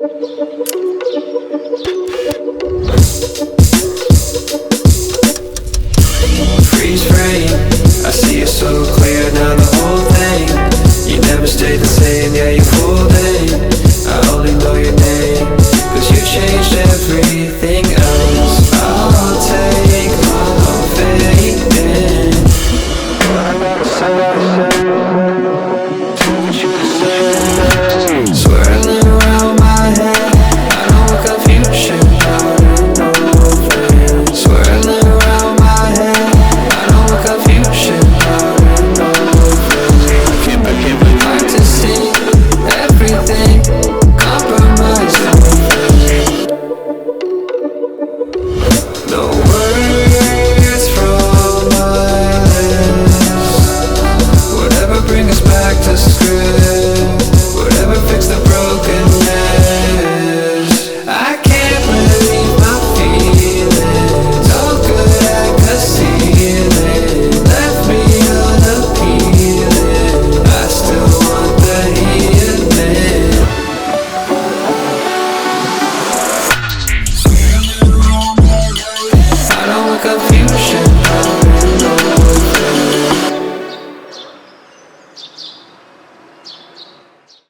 Freeze frame, I see it so clear now, the whole thing. You never stay the same, yeah, you fooled in. I only know your name, cause you changed everything